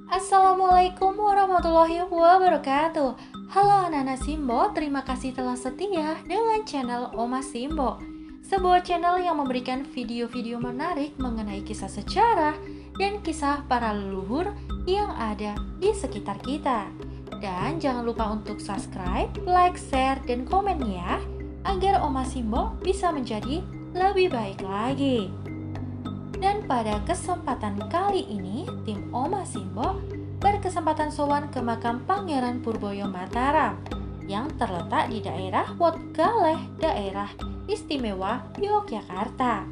Assalamualaikum warahmatullahi wabarakatuh. Halo anak-anak Simbo, terima kasih telah setia dengan channel Oma Simbo, sebuah channel yang memberikan video-video menarik mengenai kisah sejarah dan kisah para leluhur yang ada di sekitar kita. Dan jangan lupa untuk subscribe, like, share, dan komen ya, agar Oma Simbo bisa menjadi lebih baik lagi. Dan pada kesempatan kali ini, tim Oma Simbo berkesempatan sowan ke makam Pangeran Purboyo Mataram yang terletak di daerah Wotgaleh, daerah istimewa Yogyakarta.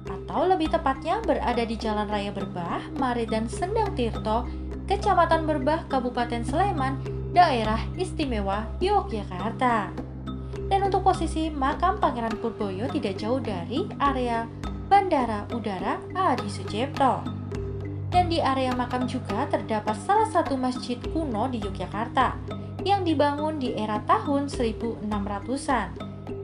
Atau lebih tepatnya berada di Jalan Raya Berbah, Maridan Sendang Tirto, Kecamatan Berbah, Kabupaten Sleman, daerah istimewa Yogyakarta. Dan untuk posisi makam Pangeran Purboyo tidak jauh dari area Bandara Udara Adi Sucipto. Dan di area makam juga terdapat salah satu masjid kuno di Yogyakarta yang dibangun di era tahun 1600-an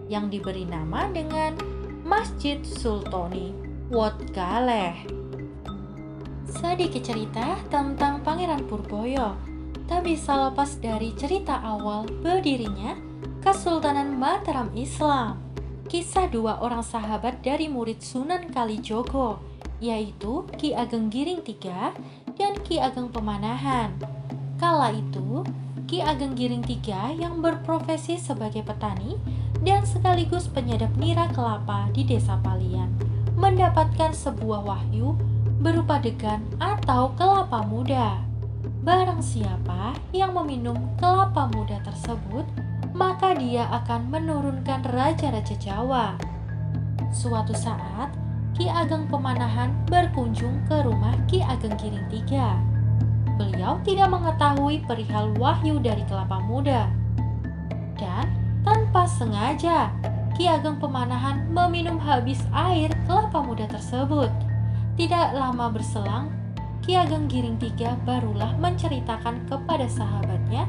yang diberi nama dengan Masjid Sultoni Wotgaleh. Sedikit cerita tentang Pangeran Purboyo tak bisa lepas dari cerita awal berdirinya Kesultanan Mataram Islam. Kisah dua orang sahabat dari murid Sunan Kalijogo, yaitu Ki Ageng Giring III dan Ki Ageng Pemanahan. Kala itu, Ki Ageng Giring III yang berprofesi sebagai petani dan sekaligus penyadap nira kelapa di desa Palian, mendapatkan sebuah wahyu berupa degan atau kelapa muda. Barang siapa yang meminum kelapa muda tersebut, maka dia akan menurunkan raja-raja Jawa. Suatu saat, Ki Ageng Pemanahan berkunjung ke rumah Ki Ageng Giring III. Beliau tidak mengetahui perihal wahyu dari kelapa muda. Dan tanpa sengaja, Ki Ageng Pemanahan meminum habis air kelapa muda tersebut. Tidak lama berselang, Ki Ageng Giring III barulah menceritakan kepada sahabatnya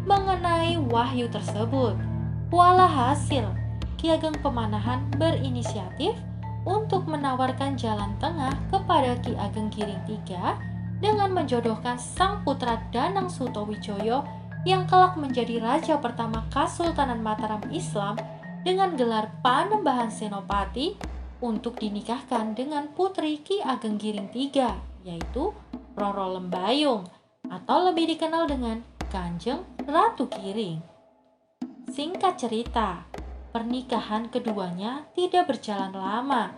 mengenai wahyu tersebut. Walhasil, Ki Ageng Pemanahan berinisiatif untuk menawarkan jalan tengah kepada Ki Ageng Giring III dengan menjodohkan sang putra Danang Sutawijaya yang kelak menjadi raja pertama Kesultanan Mataram Islam dengan gelar Panembahan Senopati untuk dinikahkan dengan putri Ki Ageng Giring III, yaitu Roro Lembayung atau lebih dikenal dengan Kanjeng Ratu Giring. Singkat cerita, pernikahan keduanya tidak berjalan lama.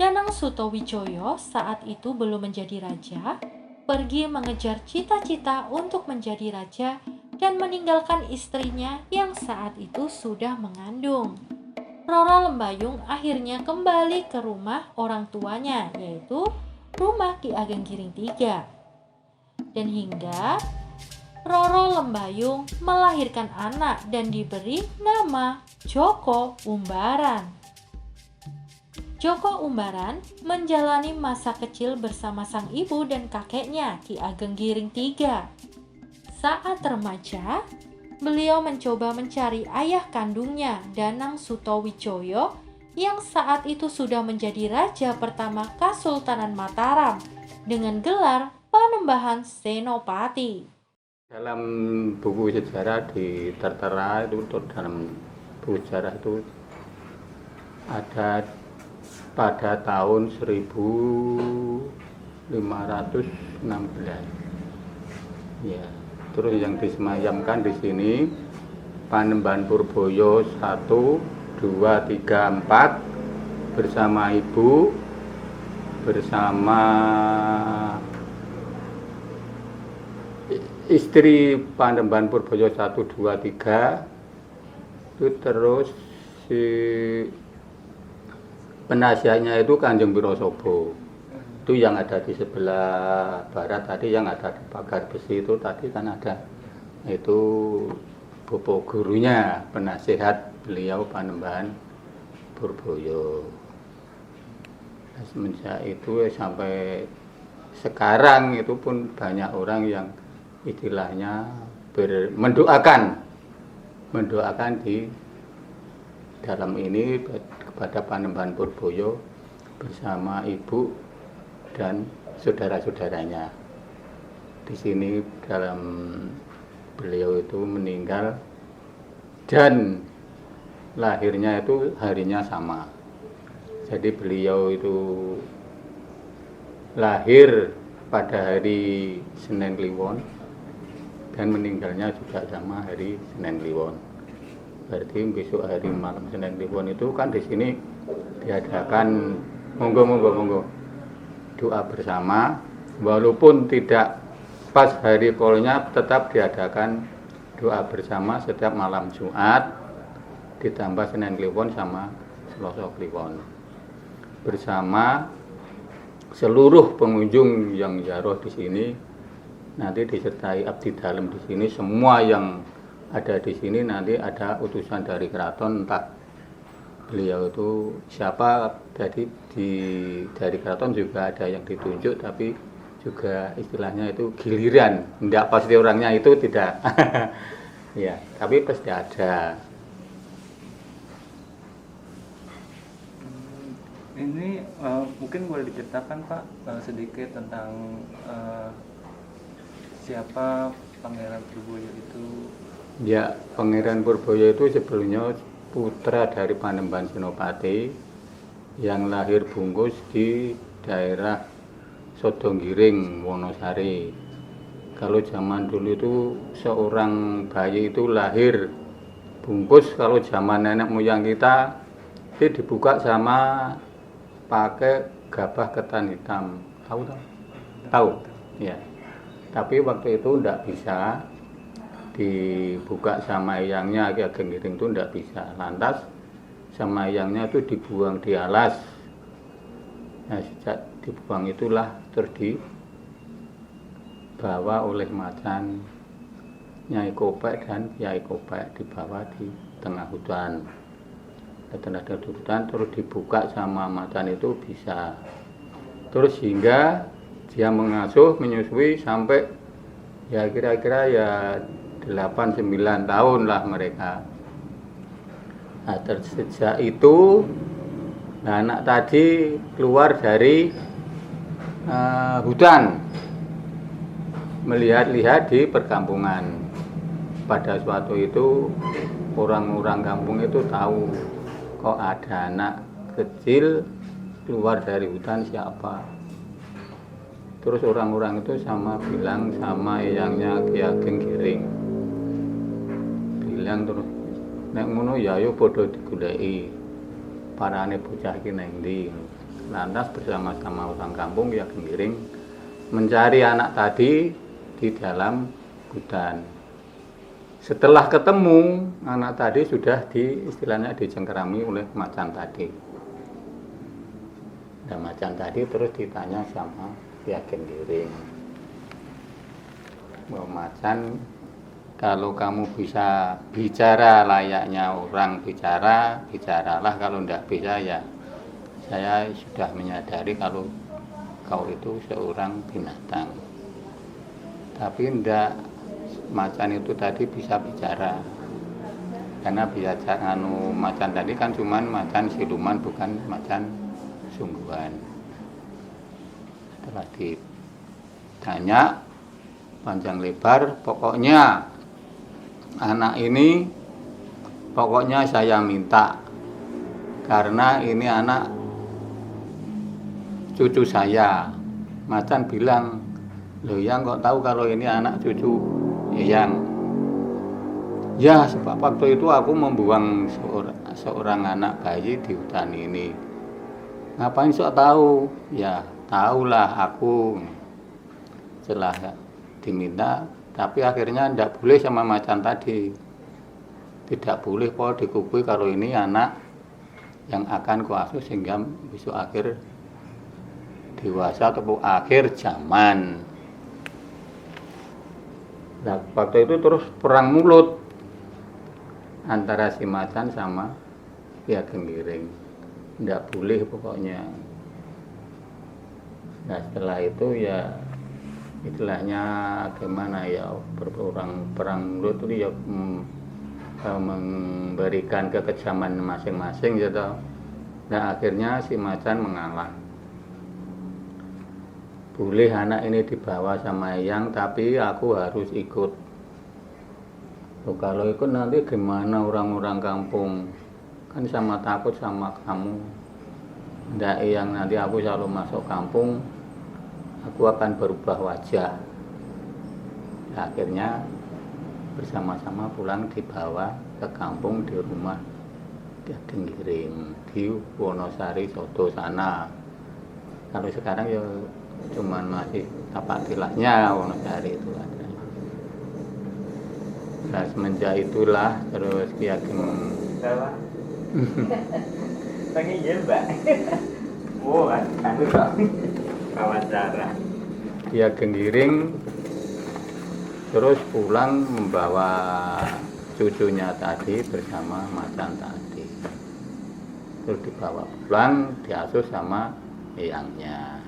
Danang Sutawijaya saat itu belum menjadi raja, pergi mengejar cita-cita untuk menjadi raja dan meninggalkan istrinya yang saat itu sudah mengandung. Roro Lembayung akhirnya kembali ke rumah orang tuanya, yaitu rumah Ki Ageng Giring III. Dan hingga Roro Lembayung melahirkan anak dan diberi nama Joko Umbaran. Joko Umbaran menjalani masa kecil bersama sang ibu dan kakeknya Ki Ageng Giring III. Saat remaja, beliau mencoba mencari ayah kandungnya Danang Sutawijaya yang saat itu sudah menjadi raja pertama Kesultanan Mataram dengan gelar Panembahan Senopati. Dalam buku sejarah tertera itu, dalam buku sejarah itu ada pada tahun 1516. Ya, terus yang disemayamkan di sini Panembahan Purboyo 1, 2, 3, 4 bersama ibu, bersama istri Panembahan Purboyo 1, 2, 3 itu. Terus si penasihatnya itu Kanjeng Wirosobo, itu yang ada di sebelah barat tadi, yang ada di pagar besi itu tadi kan ada, itu bopo gurunya, penasihat beliau Panembahan Purboyo. Nah, semenjak itu sampai sekarang itu pun banyak orang yang istilahnya mendoakan di dalam ini kepada Panembahan Purboyo bersama ibu dan saudara-saudaranya. di sini dalam beliau itu meninggal dan lahirnya itu harinya sama. Jadi beliau itu lahir pada hari Senin Kliwon dan meninggalnya juga sama hari Senin Kliwon. Berarti besok hari malam Senin Kliwon itu kan di sini diadakan monggo doa bersama, walaupun tidak pas hari kolnya tetap diadakan doa bersama setiap malam Jumat ditambah Senin Kliwon sama Selasa Kliwon bersama seluruh pengunjung yang ziarah di sini. Nanti disertai abdi dalam di sini, semua yang ada di sini nanti ada utusan dari keraton, entah beliau itu siapa. Jadi dari keraton juga ada yang ditunjuk, tapi juga istilahnya itu giliran, tidak pasti orangnya itu tidak. Ya, tapi pasti ada. Ini mungkin boleh diceritakan Pak sedikit tentang siapa Pangeran Purboyo itu? Ya, Pangeran Purboyo itu sebelumnya putra dari Panembahan Senopati yang lahir bungkus di daerah Sodonggiring, Wonosari. Kalau zaman dulu itu seorang bayi itu lahir bungkus, kalau zaman nenek moyang kita itu dibuka sama pakai gabah ketan hitam. Tahu? Tahu? Ya. Tapi waktu itu tidak bisa dibuka sama eyangnya, Ki Ageng Giring itu tidak bisa. Lantas sama eyangnya itu dibuang di alas. Nah, sejak dibuang itulah terus dibawa oleh macan Nyai Kopek dan Kiai Kopek, dibawa di tengah hutan. Di tengah hutan terus dibuka sama macan itu bisa. Terus hingga dia mengasuh, menyusui sampai ya kira-kira ya 8-9 tahun lah mereka. Nah, sejak itu anak tadi keluar dari hutan, melihat-lihat di perkampungan. Pada suatu itu orang-orang kampung itu tahu kok ada anak kecil keluar dari hutan, siapa. Terus orang-orang itu bilang sama eyangnya Ki Ageng Giring, bilang terus, nek ngono ya ayo padha digoleki parane bocah iki nang ndi. Lantas bersama-sama orang kampung Ki Ageng Giring mencari anak tadi di dalam hutan. Setelah ketemu, anak tadi sudah istilahnya dicengkerami oleh macan tadi. Dan macan tadi terus ditanya sama Ki Ageng Giring, bahwa macan, kalau kamu bisa bicara layaknya orang bicara, bicaralah. Kalau tidak bisa ya saya sudah menyadari kalau kau itu seorang binatang. Tapi tidak, macan itu tadi bisa bicara. Karena biasa macan tadi kan cuman macan siluman, bukan macan sungguhan. Setelah ditanya panjang lebar, pokoknya anak ini pokoknya saya minta, karena ini anak cucu saya. Macan bilang, loh yang kok tahu kalau ini anak cucu yang? Ya, sebab waktu itu aku membuang seorang anak bayi di hutan ini. Ngapain sok tahu? Ya, tahulah aku. Setelah diminta, tapi akhirnya tidak boleh sama macan tadi. Tidak boleh kok dikukui kalau ini anak yang akan kuasuh sehingga besok akhir dewasa atau akhir zaman. Nah, waktu itu terus perang mulut antara si macan sama Ki Ageng Giring. Tidak boleh pokoknya. Nah, setelah itu ya istilahnya gimana ya, perang mulut itu ya memberikan kekejaman masing-masing gitu. Nah, akhirnya si macan mengalah. boleh anak ini dibawa sama Eyang, tapi aku harus ikut. Loh, kalau ikut nanti gimana orang-orang kampung? Kan sama takut sama kamu. Nggak, Eyang, nanti aku selalu masuk kampung, aku akan berubah wajah. Akhirnya bersama-sama pulang, dibawa ke kampung di rumah Ki Ageng Giring di Wonosari Sodo sana. Kalau sekarang ya cuman masih tapak tilahnya Wonosari itu ada. Nah, semenjak itulah terus Ki Ageng Pengen iya mbak. Oh, aku kok wawancara. Ki Ageng Giring terus pulang membawa cucunya tadi bersama macan tadi. Terus dibawa pulang, diasuh sama eyangnya.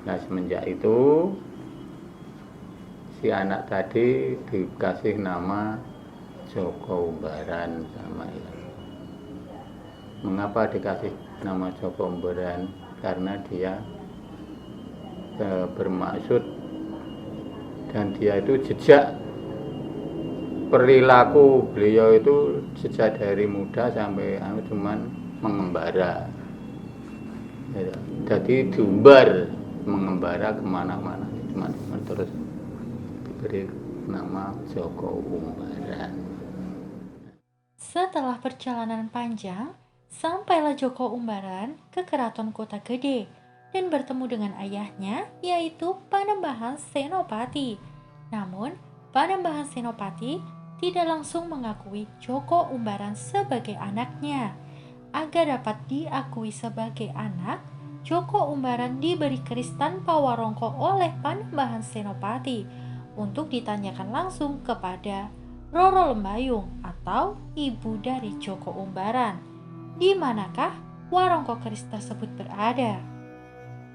Nah, semenjak itu si anak tadi dikasih nama Joko Umbaran sama eyang. Mengapa dikasih nama Joko Umbaran? Karena dia bermaksud, dan dia itu jejak perilaku beliau itu sejak dari muda sampai cuman mengembara. Jadi diumbar mengembara kemana-mana, cuman terus diberi nama Joko Umbaran. Setelah perjalanan panjang, sampailah Joko Umbaran ke keraton Kota Gede dan bertemu dengan ayahnya, yaitu Panembahan Senopati. Namun, Panembahan Senopati tidak langsung mengakui Joko Umbaran sebagai anaknya. Agar dapat diakui sebagai anak, Joko Umbaran diberi keris tanpa warongko oleh Panembahan Senopati untuk ditanyakan langsung kepada Roro Lembayung atau ibu dari Joko Umbaran. Di manakah warongko keris tersebut berada?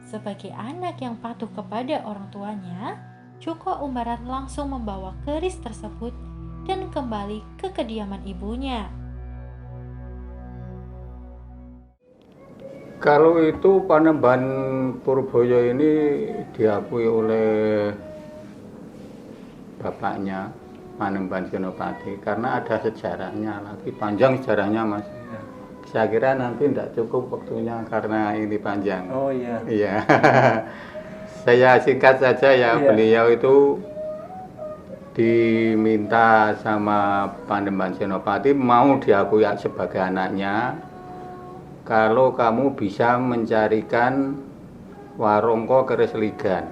Sebagai anak yang patuh kepada orang tuanya, Joko Umbaran langsung membawa keris tersebut dan kembali ke kediaman ibunya. Kalau itu Panembahan Purboyo ini diakui oleh bapaknya Panembahan Senopati karena ada sejarahnya lagi, panjang sejarahnya Mas. Iya. Saya kira nanti tidak cukup waktunya karena ini panjang. Oh iya. Iya. Saya singkat saja ya. Iya. Beliau itu diminta sama Panembahan Senopati mau diakui sebagai anaknya kalau kamu bisa mencarikan warongko keris ligan.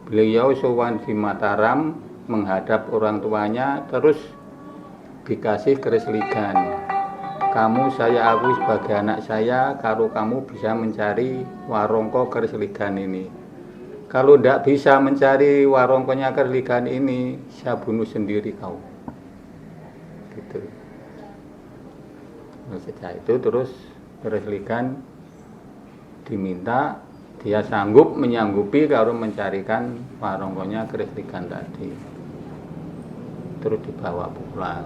Beliau sowan di Mataram menghadap orang tuanya terus dikasih keris ligan. Kamu saya akui sebagai anak saya kalau kamu bisa mencari warongko keris ligan ini. Kalau tidak bisa mencari warongkonya keris ligan ini, saya bunuh sendiri kau. Gitu. Nah, sejak itu terus keris ligan diminta, dia sanggup menyanggupi kalau mencarikan warongkonya keris ligan tadi. Terus dibawa pulang.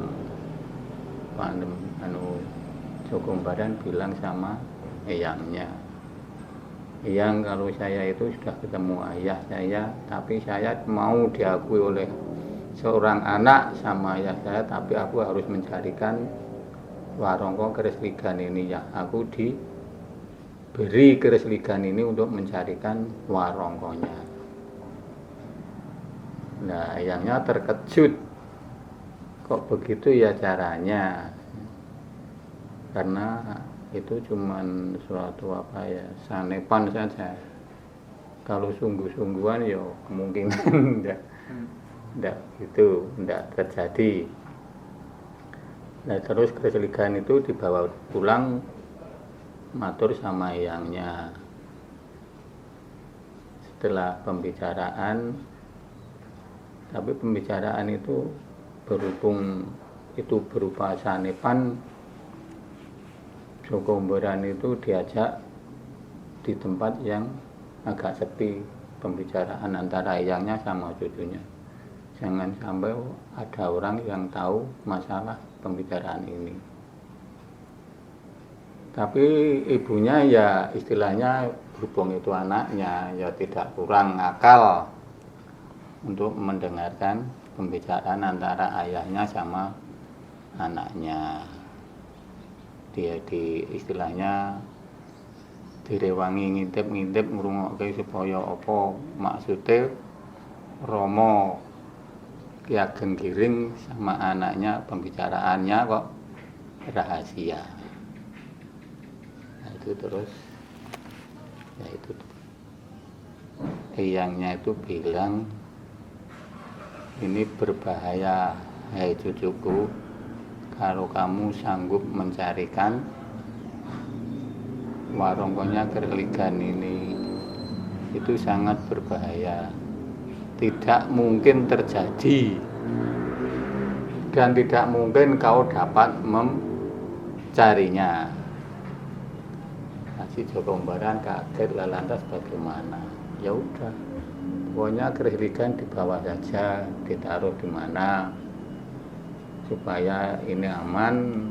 Joko Umbaran bilang sama eyangnya, Eyang, kalau saya itu sudah ketemu ayah saya, tapi saya mau diakui oleh seorang anak sama ayah saya, tapi aku harus mencarikan warongko keris ligan ini ya. Aku diberi keris ligan ini untuk mencarikan warongkonya. Nah, eyangnya terkejut. Kok begitu ya caranya? Karena itu cuman suatu sanepan saja. Kalau sungguh-sungguhan ya kemungkinan enggak gitu, enggak terjadi. Nah, terus keris ligan itu dibawa pulang matur sama eyangnya. Setelah pembicaraan, tapi pembicaraan itu berhubung itu berupa sanepan, Joko Umbaran itu diajak di tempat yang agak sepi pembicaraan antara eyangnya sama cucunya. Jangan sampai ada orang yang tahu masalah pembicaraan ini. Tapi ibunya ya istilahnya berhubung itu anaknya, ya tidak kurang akal untuk mendengarkan pembicaraan antara ayahnya sama anaknya. Dia istilahnya direwangi ngintip-ngintip ngrungokke supaya apa maksudnya Romo Ki Ageng Giring sama anaknya pembicaraannya kok rahasia. Nah, itu terus ya itu eyangnya itu bilang, ini berbahaya, hai cucuku, kalau kamu sanggup mencarikan warongkonya kereligan ini, itu sangat berbahaya, tidak mungkin terjadi dan tidak mungkin kau dapat mencarinya. Si Joko Umbaran kaget, lah lantas bagaimana? Ya udah, pokoknya kereligan dibawa saja, ditaruh di mana supaya ini aman,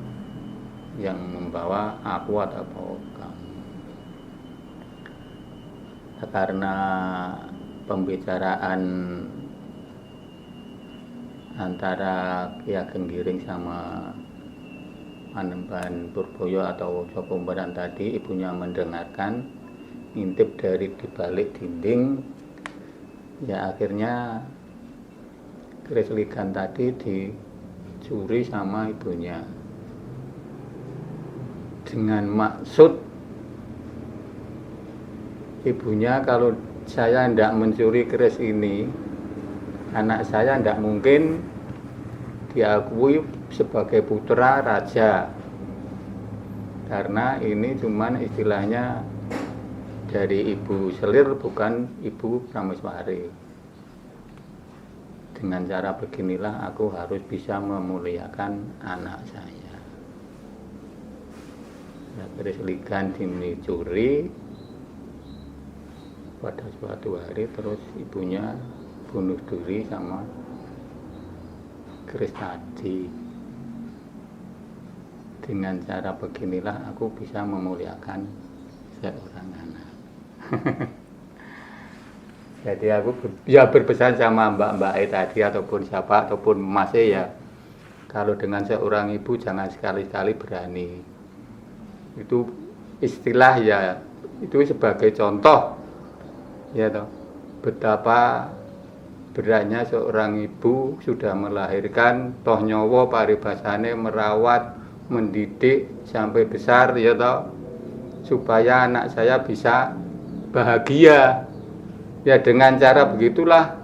yang membawa aku atau kamu. Karena pembicaraan antara Ki Ageng Giring sama Panembahan Purboyo atau Joko Umbaran tadi, ibunya mendengarkan, ngintip dari dibalik dinding, ya akhirnya keris ligan tadi dicuri sama ibunya dengan maksud ibunya, kalau saya tidak mencuri keris ini, anak saya tidak mungkin diakui sebagai putra raja, karena ini cuman istilahnya dari ibu selir, bukan ibu prameswari. Dengan cara beginilah aku harus bisa memuliakan anak saya. Ya, keris ligan dicuri pada suatu hari, terus ibunya bunuh diri sama keris tadi. Dengan cara beginilah aku bisa memuliakan seorang anak. Jadi aku berpesan sama mbak-mbak tadi ataupun siapa ataupun mas ya, kalau dengan seorang ibu jangan sekali-kali berani. Itu istilah ya, itu sebagai contoh ya toh, betapa beratnya seorang ibu sudah melahirkan, toh nyawa paribasane merawat, mendidik sampai besar ya toh, supaya anak saya bisa bahagia. Ya dengan cara begitulah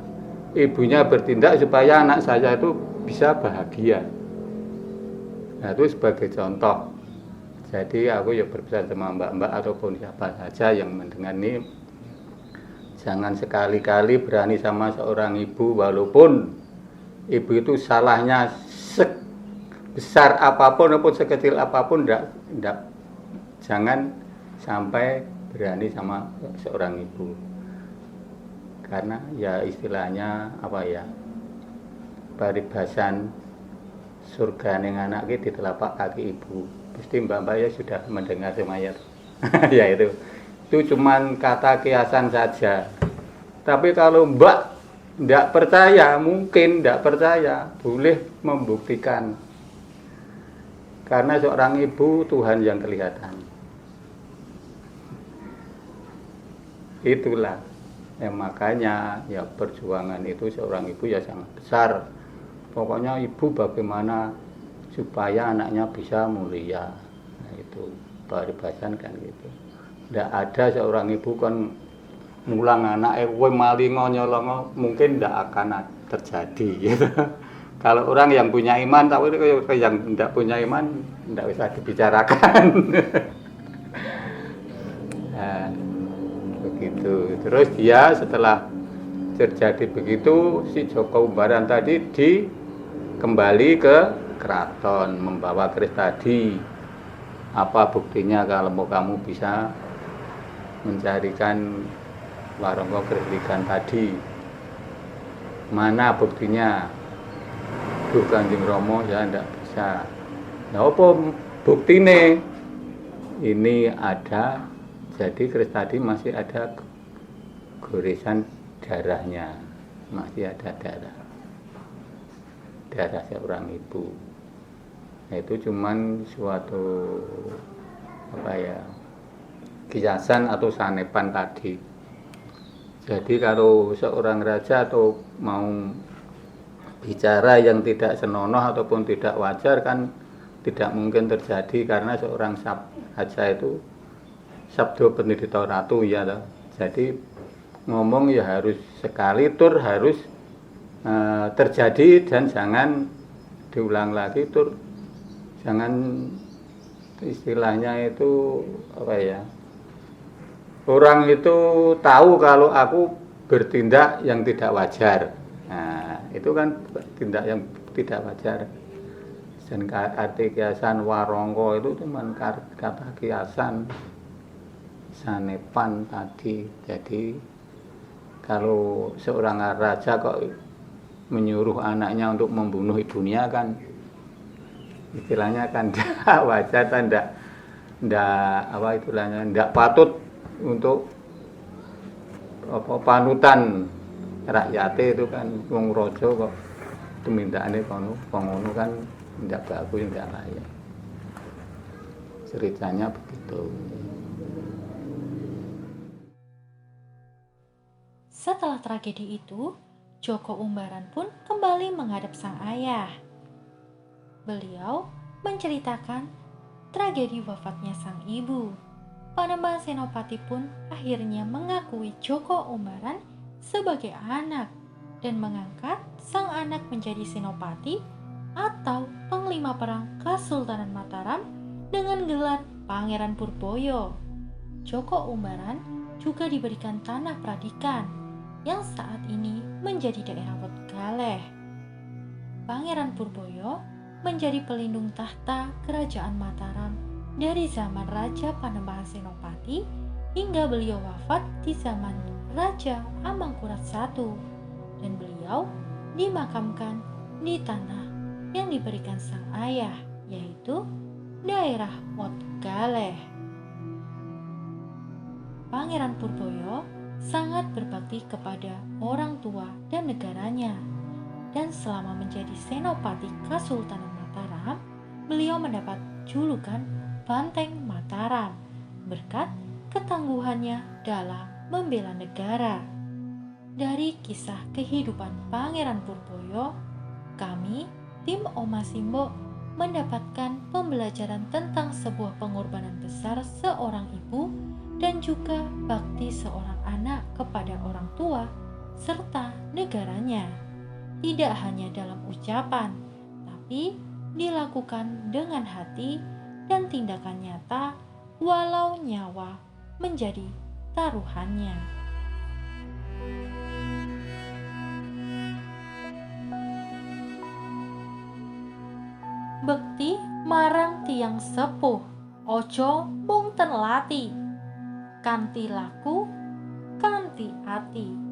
ibunya bertindak supaya anak saya itu bisa bahagia. Nah itu sebagai contoh. Jadi aku ya berpesan sama mbak-mbak ataupun siapa saja yang mendengar ini, jangan sekali-kali berani sama seorang ibu, walaupun ibu itu salahnya sebesar apapun ataupun sekecil apapun, jangan sampai berani sama seorang ibu. Karena ya istilahnya apa ya, paribasan surga ning anak di telapak kaki ibu. Pasti mbak-mbak ya sudah mendengar semuanya. Ya itu cuman kata kiasan saja. Tapi kalau mbak tidak percaya, mungkin tidak percaya, boleh membuktikan. Karena seorang ibu Tuhan yang kelihatan. Itulah. Ya makanya ya perjuangan itu seorang ibu ya sangat besar. Pokoknya ibu bagaimana supaya anaknya bisa mulia. Nah itu paribasan kan gitu. Tidak ada seorang ibu kan mulang anak kowe malingo nyolongo, mungkin tidak akan terjadi gitu. Kalau orang yang punya iman, tapi yang tidak punya iman tidak bisa dibicarakan. Nah, begitu. Terus dia setelah terjadi begitu, si Joko Umbaran tadi kembali ke keraton membawa keris tadi. Apa buktinya kalau kamu bisa mencarikan warongko keris ligan tadi? Mana buktinya? Duh Kanjeng Rama ya ndak bisa. Nah apa buktine? Ini ada Jadi keris tadi masih ada goresan darahnya, masih ada darah seorang ibu. Nah, itu cuman suatu kiasan atau sanepan tadi. Jadi kalau seorang raja atau mau bicara yang tidak senonoh ataupun tidak wajar kan tidak mungkin terjadi, karena seorang raja itu sabdo pendito ratu ya toh. Jadi ngomong ya harus sekali tur harus terjadi dan jangan diulang lagi tur, jangan istilahnya itu orang itu tahu kalau aku bertindak yang tidak wajar. Nah, itu kan tindak yang tidak wajar. Dan arti kiasan warongko itu cuma kata kiasan sanepan tadi. Jadi kalau seorang raja kok menyuruh anaknya untuk membunuh ibunya kan istilahnya kan tidak wajar, kan tidak patut untuk panutan rakyat itu kan. Wong raja kok dimintaane kono kan tidak bagus, tidak layak. Ceritanya begitu. Setelah tragedi itu, Joko Umbaran pun kembali menghadap sang ayah. Beliau menceritakan tragedi wafatnya sang ibu. Panembahan Senopati pun akhirnya mengakui Joko Umbaran sebagai anak dan mengangkat sang anak menjadi Senopati atau Panglima Perang Kesultanan Mataram dengan gelar Pangeran Purboyo. Joko Umbaran juga diberikan tanah Pradikan yang saat ini menjadi daerah Wetgaleh. Pangeran Purboyo menjadi pelindung tahta Kerajaan Mataram dari zaman Raja Panembahan Senopati hingga beliau wafat di zaman Raja Amangkurat I, dan beliau dimakamkan di tanah yang diberikan sang ayah, yaitu daerah Wetgaleh. Pangeran Purboyo sangat berbakti kepada orang tua dan negaranya, dan selama menjadi Senopati Kesultanan Mataram, beliau mendapat julukan Banteng Mataram berkat ketangguhannya dalam membela negara. Dari kisah kehidupan Pangeran Purboyo, kami, tim Oma Simbo, mendapatkan pembelajaran tentang sebuah pengorbanan besar seorang ibu dan juga bakti seorang anak kepada orang tua serta negaranya. Tidak hanya dalam ucapan, tapi dilakukan dengan hati dan tindakan nyata walau nyawa menjadi taruhannya. Bekti marang tiang sepuh, ojo mung ten lati, kanthi laku kanthi ati.